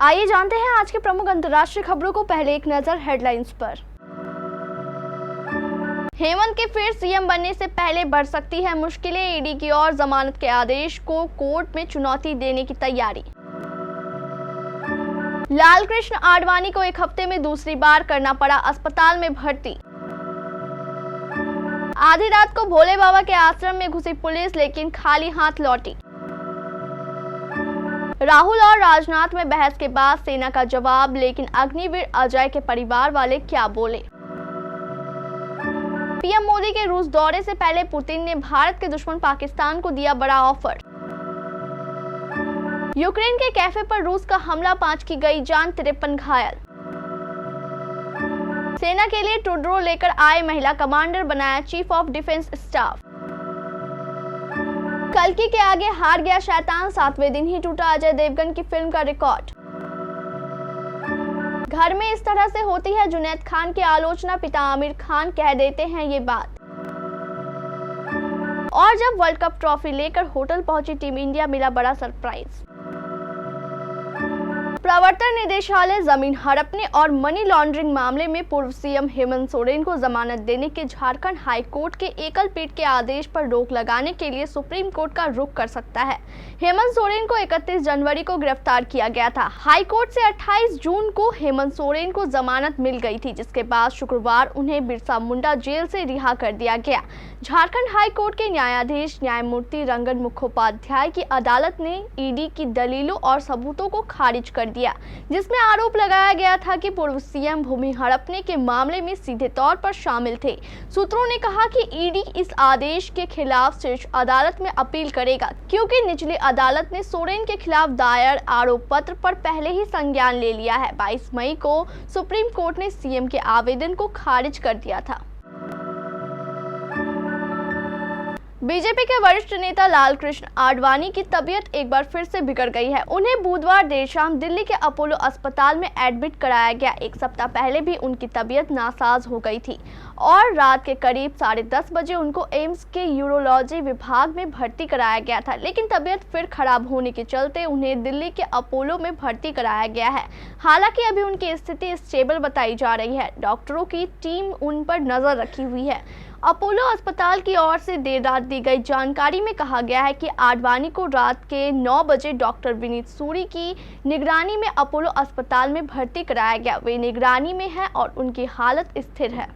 आइए जानते हैं आज के प्रमुख अंतर्राष्ट्रीय खबरों को। पहले एक नजर हेडलाइंस पर। हेमंत के फिर सीएम बनने से पहले बढ़ सकती है मुश्किलें, ईडी की ओर जमानत के आदेश को कोर्ट में चुनौती देने की तैयारी। लालकृष्ण आडवाणी को एक हफ्ते में दूसरी बार करना पड़ा अस्पताल में भर्ती। आधी रात को भोले बाबा के आश्रम में घुसी पुलिस, लेकिन खाली हाथ लौटी। राहुल और राजनाथ में बहस के बाद सेना का जवाब, लेकिन अग्निवीर अजय के परिवार वाले क्या बोले। पीएम मोदी के रूस दौरे से पहले पुतिन ने भारत के दुश्मन पाकिस्तान को दिया बड़ा ऑफर। यूक्रेन के कैफे पर रूस का हमला, 5 की गई जान, 53 घायल। सेना के लिए टुड्रो लेकर आए महिला कमांडर बनाया चीफ ऑफ डिफेंस स्टाफ। कल्कि के आगे हार गया शैतान, 7वें दिन ही टूटा अजय देवगन की फिल्म का रिकॉर्ड। घर में इस तरह से होती है जुनैद खान की आलोचना, पिता आमिर खान कह देते हैं ये बात। और जब वर्ल्ड कप ट्रॉफी लेकर होटल पहुंची टीम इंडिया, मिला बड़ा सरप्राइज। प्रवर्तन निदेशालय जमीन हड़पने और मनी लॉन्ड्रिंग मामले में पूर्व सीएम हेमंत सोरेन को जमानत देने के झारखंड हाई कोर्ट के एकल पीठ के आदेश पर रोक लगाने के लिए सुप्रीम कोर्ट का रुख कर सकता है। हेमंत सोरेन को 31 जनवरी को गिरफ्तार किया गया था। हाई कोर्ट से 28 जून को हेमंत सोरेन को जमानत मिल गई थी, जिसके बाद शुक्रवार उन्हें बिरसा मुंडा जेल से रिहा कर दिया गया। झारखंड हाई कोर्ट के न्यायाधीश न्यायमूर्ति रंगन मुखोपाध्याय की अदालत ने ईडी की दलीलों और सबूतों को खारिज कर दिया, जिसमें आरोप लगाया गया था कि पूर्व सीएम भूमि हड़पने के मामले में सीधे तौर पर शामिल थे। सूत्रों ने कहा कि ईडी इस आदेश के खिलाफ शीर्ष अदालत में अपील करेगा, क्योंकि निचली अदालत ने सोरेन के खिलाफ दायर आरोप पत्र पर पहले ही संज्ञान ले लिया है। 22 मई को सुप्रीम कोर्ट ने सीएम के आवेदन को खारिज कर दिया था। बीजेपी के वरिष्ठ नेता लालकृष्ण आडवाणी की तबीयत एक बार फिर से बिगड़ गई है। उन्हें बुधवार देर शाम दिल्ली के अपोलो अस्पताल में एडमिट कराया गया। एक सप्ताह पहले भी उनकी तबीयत नासाज हो गई थी और रात के करीब 10:30 बजे उनको एम्स के यूरोलॉजी विभाग में भर्ती कराया गया था, लेकिन तबीयत फिर खराब होने के चलते उन्हें दिल्ली के अपोलो में भर्ती कराया गया है। हालांकि अभी उनकी स्थिति स्टेबल बताई जा रही है। डॉक्टरों की टीम उन पर नजर रखी हुई है। अपोलो अस्पताल की ओर से देर रात दी गई जानकारी में कहा गया है कि आडवाणी को रात के 9 बजे डॉक्टर विनीत सूरी की निगरानी में अपोलो अस्पताल में भर्ती कराया गया। वे निगरानी में हैं और उनकी हालत स्थिर है।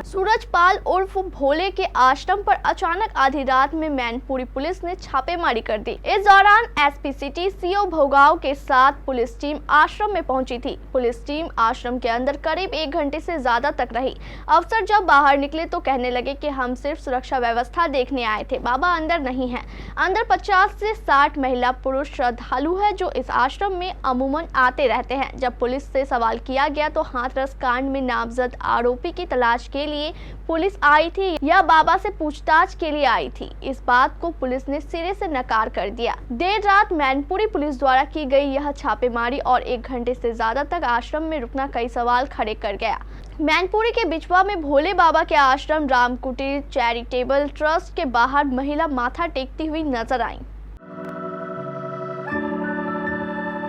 सूरजपाल उर्फ भोले के आश्रम पर अचानक आधी रात में मैनपुरी पुलिस ने छापेमारी कर दी। इस दौरान एसपी सिटी सीओ भोगाव के साथ पुलिस टीम आश्रम में पहुंची थी। पुलिस टीम आश्रम के अंदर करीब 1 घंटे से ज्यादा तक रही। अफसर जब बाहर निकले तो कहने लगे कि हम सिर्फ सुरक्षा व्यवस्था देखने आए थे, बाबा अंदर नहीं है। अंदर 50 से 60 महिला पुरुष श्रद्धालु है जो इस आश्रम में अमूमन आते रहते हैं। जब पुलिस से सवाल किया गया तो हाथरस कांड में नामजद आरोपी की तलाश के लिए पुलिस आई थी या बाबा से पूछताछ के लिए आई थी, इस बात को पुलिस ने सिरे से नकार कर दिया। देर रात मैनपुरी पुलिस द्वारा की गई यह छापेमारी और 1 घंटे से ज्यादा तक आश्रम में रुकना कई सवाल खड़े कर गया। मैनपुरी के बिचवा में भोले बाबा के आश्रम रामकुटीर चैरिटेबल ट्रस्ट के बाहर महिला माथा टेकती हुई नजर आई।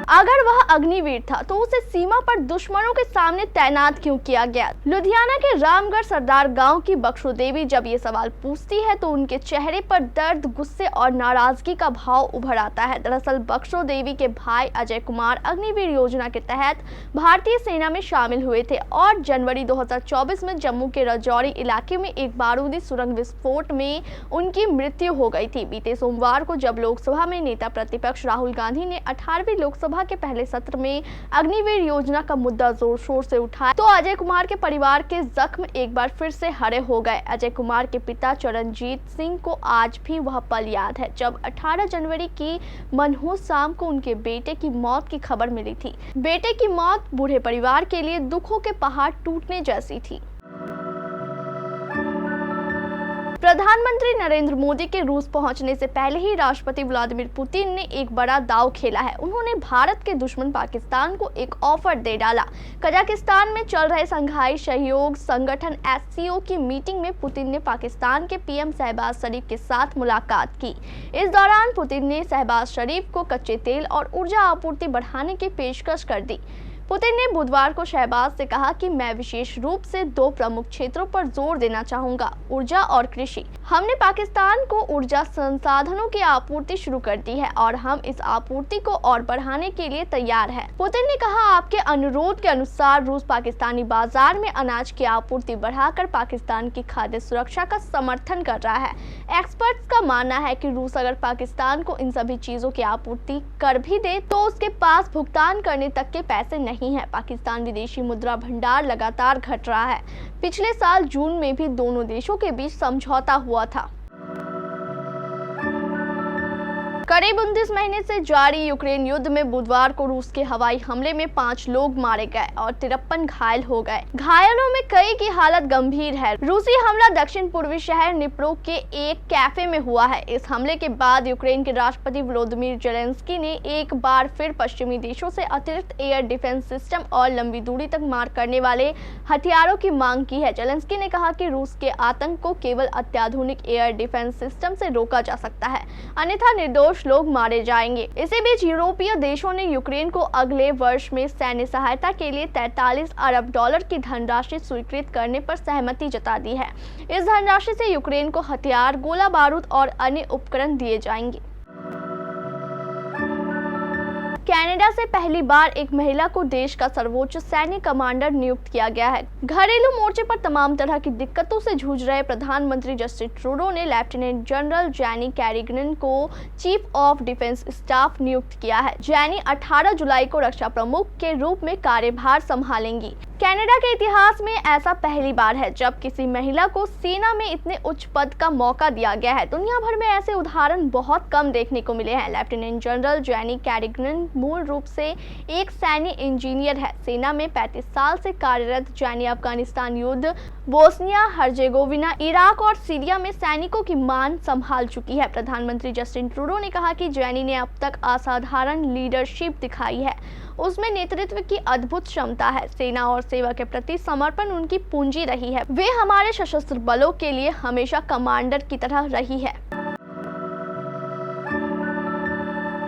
अगर वह अग्निवीर था तो उसे सीमा पर दुश्मनों के सामने तैनात क्यों किया गया। लुधियाना के रामगढ़ सरदार गांव की बख्शो देवी जब ये सवाल पूछती है तो उनके चेहरे पर दर्द, गुस्से और नाराजगी का भाव उभर आता है। दरअसल बख्शो देवी के भाई अजय कुमार अग्निवीर योजना के तहत भारतीय सेना में शामिल हुए थे और जनवरी 2024 में जम्मू के राजौरी इलाके में एक बारूदी सुरंग विस्फोट में उनकी मृत्यु हो गई थी। बीते सोमवार को जब लोकसभा में नेता प्रतिपक्ष राहुल गांधी ने 18वीं लोकसभा के पहले सत्र में अग्निवीर योजना का मुद्दा जोर शोर से उठाया तो अजय कुमार के परिवार के जख्म एक बार फिर से हरे हो गए। अजय कुमार के पिता चरणजीत सिंह को आज भी वह पल याद है जब 18 जनवरी की मनहूस शाम को उनके बेटे की मौत की खबर मिली थी। बेटे की मौत बूढ़े परिवार के लिए दुखों के पहाड़ टूटने जैसी थी। प्रधानमंत्री नरेंद्र मोदी के रूस पहुंचने से पहले ही राष्ट्रपति व्लादिमीर पुतिन ने एक बड़ा दांव खेला है। उन्होंने भारत के दुश्मन पाकिस्तान को एक ऑफर दे डाला। कजाकिस्तान में चल रहे शंघाई सहयोग संगठन SCO की मीटिंग में पुतिन ने पाकिस्तान के PM शहबाज शरीफ के साथ मुलाकात की। इस दौरान पुतिन ने शहबाज शरीफ को कच्चे तेल और ऊर्जा आपूर्ति बढ़ाने की पेशकश कर दी। पुतिन ने बुधवार को शहबाज से कहा कि मैं विशेष रूप से 2 प्रमुख क्षेत्रों पर जोर देना चाहूंगा, ऊर्जा और कृषि। हमने पाकिस्तान को ऊर्जा संसाधनों की आपूर्ति शुरू कर दी है और हम इस आपूर्ति को और बढ़ाने के लिए तैयार हैं। पुतिन ने कहा, आपके अनुरोध के अनुसार रूस पाकिस्तानी बाजार में अनाज की आपूर्ति बढ़ाकर पाकिस्तान की खाद्य सुरक्षा का समर्थन कर रहा है। एक्सपर्ट्स का मानना है कि रूस अगर पाकिस्तान को इन सभी चीजों की आपूर्ति कर भी दे तो उसके पास भुगतान करने तक के पैसे नहीं है। पाकिस्तान विदेशी मुद्रा भंडार लगातार घट रहा है। पिछले साल जून में भी दोनों देशों के बीच समझौता हुआ था। करीब 29 महीने से जारी यूक्रेन युद्ध में बुधवार को रूस के हवाई हमले में 5 लोग मारे गए और 53 घायल हो गए। घायलों में कई की हालत गंभीर है। रूसी हमला दक्षिण पूर्वी शहर निप्रो के एक कैफे में हुआ है। इस हमले के बाद यूक्रेन के राष्ट्रपति वोलोदिमीर जेलेंस्की ने एक बार फिर पश्चिमी देशों से अतिरिक्त एयर डिफेंस सिस्टम और लंबी दूरी तक मार करने वाले हथियारों की मांग की है। जेलेंस्की ने कहा कि रूस के आतंक को केवल अत्याधुनिक एयर डिफेंस सिस्टम से रोका जा सकता है, अन्यथा निर्दोष लोग मारे जाएंगे। इसी बीच यूरोपीय देशों ने यूक्रेन को अगले वर्ष में सैन्य सहायता के लिए 43 अरब डॉलर की धनराशि स्वीकृत करने पर सहमति जता दी है। इस धनराशि से यूक्रेन को हथियार, गोला बारूद और अन्य उपकरण दिए जाएंगे। कनाडा से पहली बार एक महिला को देश का सर्वोच्च सैन्य कमांडर नियुक्त किया गया है। घरेलू मोर्चे पर तमाम तरह की दिक्कतों से जूझ रहे प्रधानमंत्री जस्टिन ट्रूडो ने लेफ्टिनेंट जनरल जैनी कैरिगन को चीफ ऑफ डिफेंस स्टाफ नियुक्त किया है। जैनी 18 जुलाई को रक्षा प्रमुख के रूप में कार्यभार संभालेंगी। कनाडा के इतिहास में ऐसा पहली बार है जब किसी महिला को सेना में इतने उच्च पद का मौका दिया गया है। दुनिया भर में ऐसे उदाहरण बहुत कम देखने को मिले हैं। लेफ्टिनेंट जनरल जैनी कैरिगन मूल रूप से एक सैन्य इंजीनियर है। सेना में 35 साल से कार्यरत जैनी अफगानिस्तान युद्ध, बोस्निया हर्जेगोविना, इराक और सीरिया में सैनिकों की मान संभाल चुकी है। प्रधानमंत्री जस्टिन ट्रूडो ने कहा कि जैनी ने अब तक असाधारण लीडरशिप दिखाई है। उसमें नेतृत्व की अद्भुत क्षमता है। सेना और सेवा के प्रति समर्पण उनकी पूंजी रही है। वे हमारे सशस्त्र बलों के लिए हमेशा कमांडर की तरह रही है।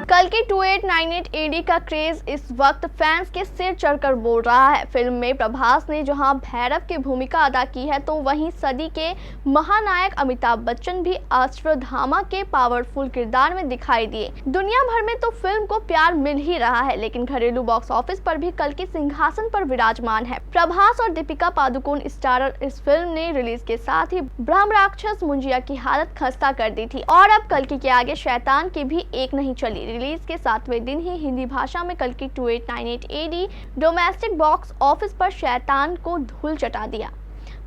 कल्कि 2898 AD का क्रेज इस वक्त फैंस के सिर चढ़कर बोल रहा है। फिल्म में प्रभास ने जहां भैरव की भूमिका अदा की है तो वहीं सदी के महानायक अमिताभ बच्चन भी अश्वत्थामा के पावरफुल किरदार में दिखाई दिए। दुनिया भर में तो फिल्म को प्यार मिल ही रहा है, लेकिन घरेलू बॉक्स ऑफिस पर भी कल्कि सिंहासन पर विराजमान है। प्रभास और दीपिका पादुकोण स्टारर इस फिल्म ने रिलीज के साथ ही ब्रह्म राक्षस मुंजिया की हालत खस्ता कर दी थी और अब कल्कि के आगे शैतान की भी एक नहीं चली। रिलीज के 7वें दिन ही हिंदी भाषा में कल्कि 2898 AD डोमेस्टिक बॉक्स ऑफिस पर शैतान को धूल चटा दिया।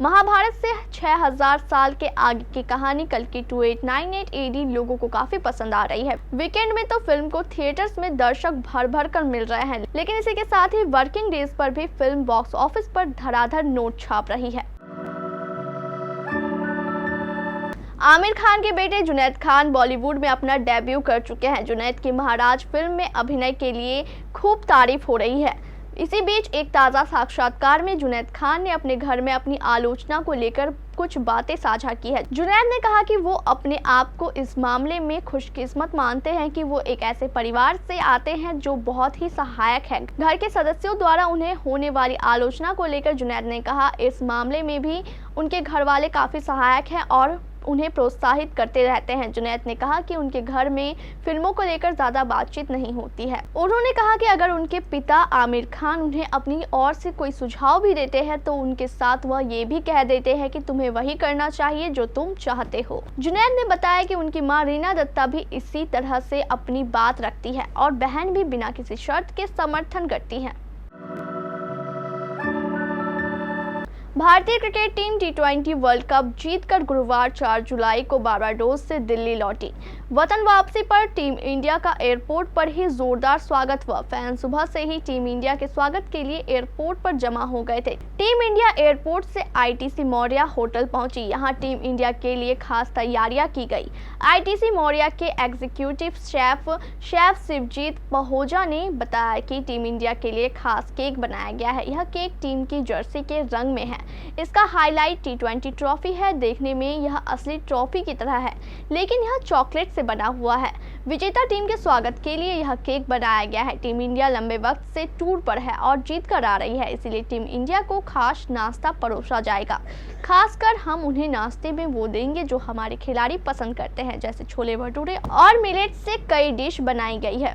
महाभारत से 6000 साल के आगे की कहानी कल्कि 2898 AD लोगों को काफी पसंद आ रही है। वीकेंड में तो फिल्म को थिएटर्स में दर्शक भर भर कर मिल रहे हैं, लेकिन इसी के साथ ही वर्किंग डेज पर भी फिल्म बॉक्स ऑफिस पर धड़ाधड़ नोट छाप रही है। आमिर खान के बेटे जुनैद खान बॉलीवुड में अपना डेब्यू कर चुके हैं। जुनैद की महाराज फिल्म में अभिनय के लिए खूब तारीफ हो रही है। इसी बीच एक ताज़ा साक्षात्कार में जुनैद खान ने अपने घर में अपनी आलोचना को लेकर कुछ बातें साझा की है। जुनैद ने कहा कि वो अपने आप को इस मामले में खुशकिस्मत मानते हैं कि वो एक ऐसे परिवार से आते हैं जो बहुत ही सहायक है। घर के सदस्यों द्वारा उन्हें होने वाली आलोचना को लेकर जुनैद ने कहा, इस मामले में भी उनके घर वाले काफ़ी सहायक हैं और उन्हें प्रोत्साहित करते रहते हैं। जुनैद ने कहा कि उनके घर में फिल्मों को लेकर ज्यादा बातचीत नहीं होती है। उन्होंने कहा कि अगर उनके पिता आमिर खान उन्हें अपनी ओर से कोई सुझाव भी देते हैं तो उनके साथ वह ये भी कह देते हैं कि तुम्हें वही करना चाहिए जो तुम चाहते हो। जुनैद ने बताया कि उनकी मां रीना दत्ता भी इसी तरह से अपनी बात रखती है और बहन भी बिना किसी शर्त के समर्थन करती है। भारतीय cricket team T20 world cup जीतकर गुरुवार 4 जुलाई को बारबाडोस से दिल्ली लौटी। वतन वापसी पर टीम इंडिया का एयरपोर्ट पर ही जोरदार स्वागत हुआ। फैन सुबह से ही टीम इंडिया के स्वागत के लिए एयरपोर्ट पर जमा हो गए थे। टीम इंडिया एयरपोर्ट से आईटीसी मौर्या होटल पहुंची। यहां टीम इंडिया के लिए खास तैयारियां की गई। आईटीसी मौर्या के एग्जीक्यूटिव शेफ शिवजीत पहोजा ने बताया कि टीम इंडिया के लिए खास केक बनाया गया है। यह केक टीम की जर्सी के रंग में है। इसका हाईलाइट T20 ट्रॉफी है। देखने में यह असली ट्रॉफी की तरह है, लेकिन यह चॉकलेट से बना हुआ है। विजेता टीम के स्वागत के लिए यह केक बनाया गया है। टीम इंडिया लंबे वक्त से टूर पर है और जीत कर आ रही है, इसलिए टीम इंडिया को खास नाश्ता परोसा जाएगा। खासकर हम उन्हें नाश्ते में वो देंगे जो हमारे खिलाड़ी पसंद करते हैं, जैसे छोले भटूरे और मिलेट से कई डिश बनाई गई है।